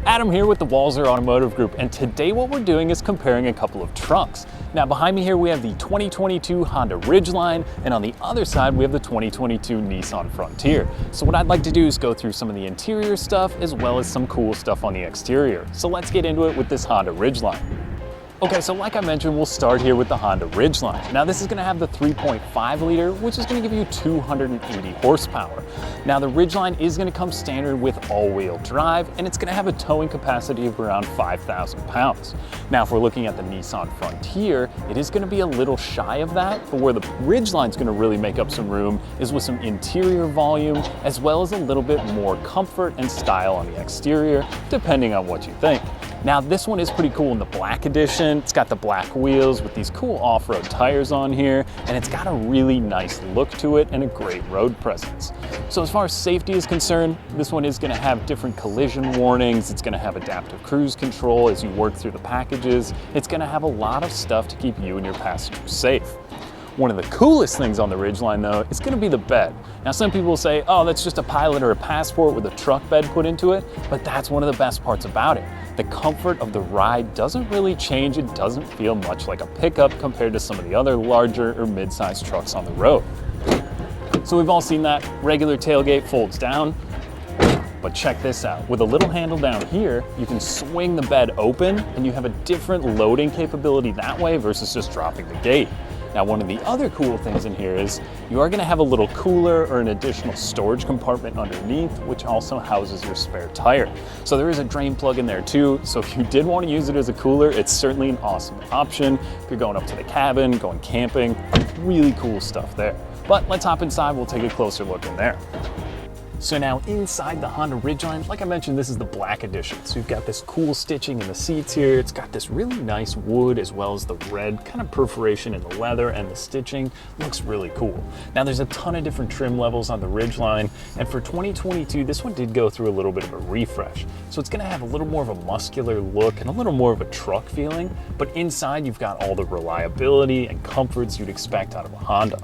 Adam here with the Walser Automotive Group, and today what we're doing is comparing a couple of trucks. Now behind me here we have the 2022 Honda Ridgeline, and on the other side we have the 2022 Nissan Frontier. So what I'd like to do is go through some of the interior stuff as well as some cool stuff on the exterior. So let's get into it with this Honda Ridgeline. Okay, so like I mentioned, we'll start here with the Honda Ridgeline. Now this is gonna have the 3.5 liter, which is gonna give you 280 horsepower. Now the Ridgeline is gonna come standard with all-wheel drive, and it's gonna have a towing capacity of around 5,000 pounds. Now if we're looking at the Nissan Frontier, it is gonna be a little shy of that, but where the Ridgeline's gonna really make up some room is with some interior volume, as well as a little bit more comfort and style on the exterior, depending on what you think. Now this one is pretty cool in the black edition. It's got the black wheels with these cool off-road tires on here, and it's got a really nice look to it and a great road presence. So as far as safety is concerned, this one is gonna have different collision warnings. It's gonna have adaptive cruise control as you work through the packages. It's gonna have a lot of stuff to keep you and your passengers safe. One of the coolest things on the Ridgeline though is gonna be the bed. Now some people will say, oh, that's just a Pilot or a Passport with a truck bed put into it, but that's one of the best parts about it. The comfort of the ride doesn't really change. It doesn't feel much like a pickup compared to some of the other larger or mid-sized trucks on the road. So we've all seen that regular tailgate folds down, but check this out. With a little handle down here, you can swing the bed open and you have a different loading capability that way versus just dropping the gate. Now, one of the other cool things in here is you are gonna have a little cooler or an additional storage compartment underneath, which also houses your spare tire. So there is a drain plug in there too. So if you did want to use it as a cooler, it's certainly an awesome option. If you're going up to the cabin, going camping, really cool stuff there. But let's hop inside, we'll take a closer look in there. So now inside the Honda Ridgeline, like I mentioned, this is the black edition. So you've got this cool stitching in the seats here. It's got this really nice wood as well as the red kind of perforation in the leather, and the stitching looks really cool. Now there's a ton of different trim levels on the Ridgeline, and for 2022, this one did go through a little bit of a refresh. So it's gonna have a little more of a muscular look and a little more of a truck feeling, but inside you've got all the reliability and comforts you'd expect out of a Honda.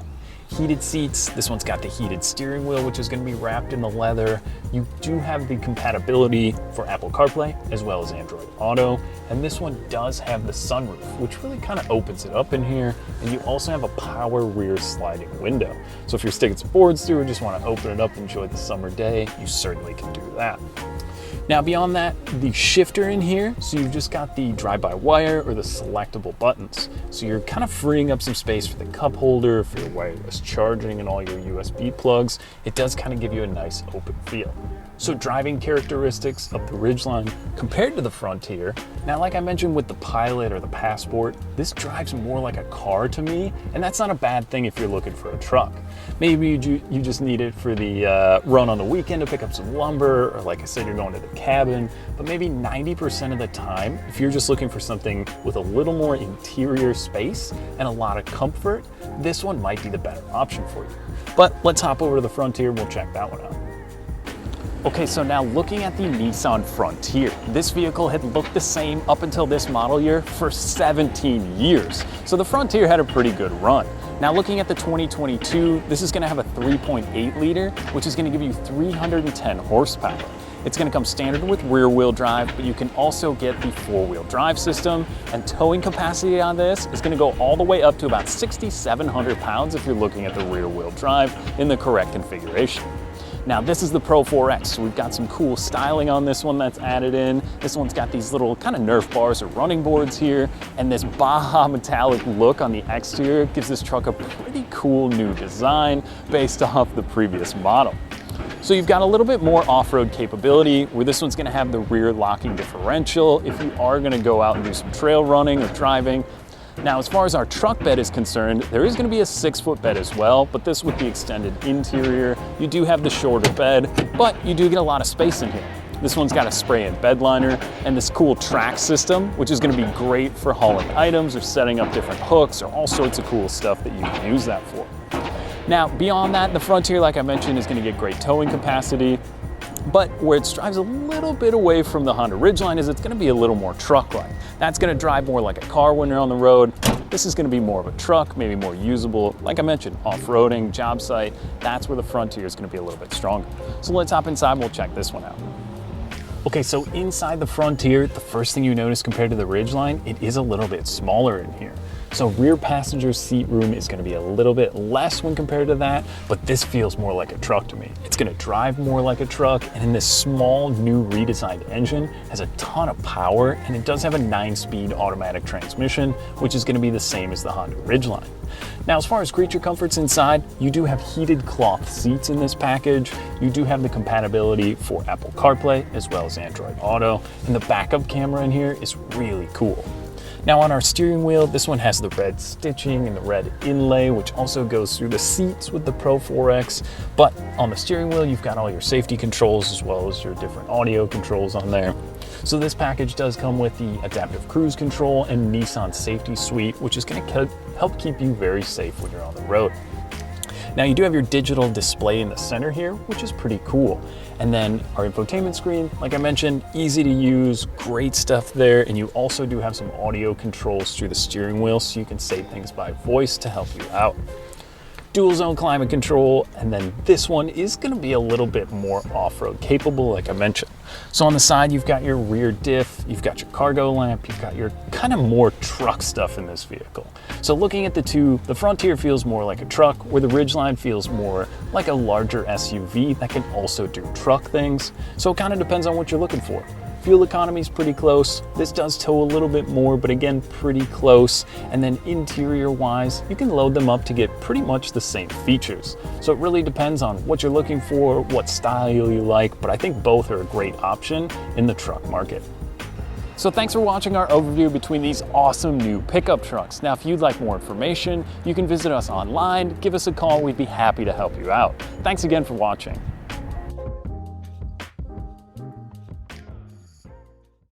Heated seats, this one's got the heated steering wheel, which is going to be wrapped in the leather. You do have the compatibility for Apple CarPlay as well as Android Auto, and this one does have the sunroof, which really kind of opens it up in here, and you also have a power rear sliding window. So if you're sticking some boards through or just want to open it up and enjoy the summer day, you certainly can do that. Now beyond that, the shifter in here, so you've just got the drive-by-wire or the selectable buttons. So you're kind of freeing up some space for the cup holder, for your wireless charging and all your USB plugs. It does kind of give you a nice open feel. So driving characteristics of the Ridgeline compared to the Frontier, now like I mentioned with the Pilot or the Passport, this drives more like a car to me, and that's not a bad thing if you're looking for a truck. Maybe you just need it for the run on the weekend to pick up some lumber, or like I said, you're going to the cabin, but maybe 90% of the time, if you're just looking for something with a little more interior space and a lot of comfort, this one might be the better option for you. But let's hop over to the Frontier and we'll check that one out. Okay, so now looking at the Nissan Frontier, this vehicle had looked the same up until this model year for 17 years. So the Frontier had a pretty good run. Now looking at the 2022, this is gonna have a 3.8 liter, which is gonna give you 310 horsepower. It's gonna come standard with rear wheel drive, but you can also get the 4-wheel drive system, and towing capacity on this is gonna go all the way up to about 6,700 pounds if you're looking at the rear wheel drive in the correct configuration. Now this is the Pro 4X, so we've got some cool styling on this one that's added in. This one's got these little kind of Nerf bars or running boards here, and this Baja metallic look on the exterior gives this truck a pretty cool new design based off the previous model. So you've got a little bit more off-road capability, where this one's gonna have the rear locking differential if you are gonna go out and do some trail running or driving. Now, as far as our truck bed is concerned, there is gonna be a 6-foot bed as well, but this with the extended interior. You do have the shorter bed, but you do get a lot of space in here. This one's got a spray-in bed liner and this cool track system, which is gonna be great for hauling items or setting up different hooks or all sorts of cool stuff that you can use that for. Now, beyond that, the Frontier, like I mentioned, is gonna get great towing capacity. But where it strives a little bit away from the Honda Ridgeline is it's gonna be a little more truck-like. That's gonna drive more like a car when you're on the road. This is gonna be more of a truck, maybe more usable. Like I mentioned, off-roading, job site, that's where the Frontier is gonna be a little bit stronger. So let's hop inside and we'll check this one out. Okay, so inside the Frontier, the first thing you notice compared to the Ridgeline, it is a little bit smaller in here. So rear passenger seat room is gonna be a little bit less when compared to that, but this feels more like a truck to me. It's gonna drive more like a truck, and in this small, new redesigned engine has a ton of power, and it does have a 9-speed automatic transmission, which is gonna be the same as the Honda Ridgeline. Now, as far as creature comforts inside, you do have heated cloth seats in this package. You do have the compatibility for Apple CarPlay as well as Android Auto, and the backup camera in here is really cool. Now on our steering wheel, this one has the red stitching and the red inlay, which also goes through the seats with the Pro 4X. But on the steering wheel, you've got all your safety controls as well as your different audio controls on there. So this package does come with the adaptive cruise control and Nissan safety suite, which is going to help keep you very safe when you're on the road. Now you do have your digital display in the center here, which is pretty cool. And then our infotainment screen, like I mentioned, easy to use, great stuff there. And you also do have some audio controls through the steering wheel, so you can say things by voice to help you out. Dual zone climate control, and then this one is gonna be a little bit more off-road capable, like I mentioned. So on the side, you've got your rear diff, you've got your cargo lamp, you've got your kind of more truck stuff in this vehicle. So looking at the two, the Frontier feels more like a truck, where the Ridgeline feels more like a larger SUV that can also do truck things. So it kind of depends on what you're looking for. Fuel economy is pretty close. This does tow a little bit more, but again, pretty close. And then interior wise, you can load them up to get pretty much the same features. So it really depends on what you're looking for, what style you like, but I think both are a great option in the truck market. So thanks for watching our overview between these awesome new pickup trucks. Now, if you'd like more information, you can visit us online, give us a call, we'd be happy to help you out. Thanks again for watching.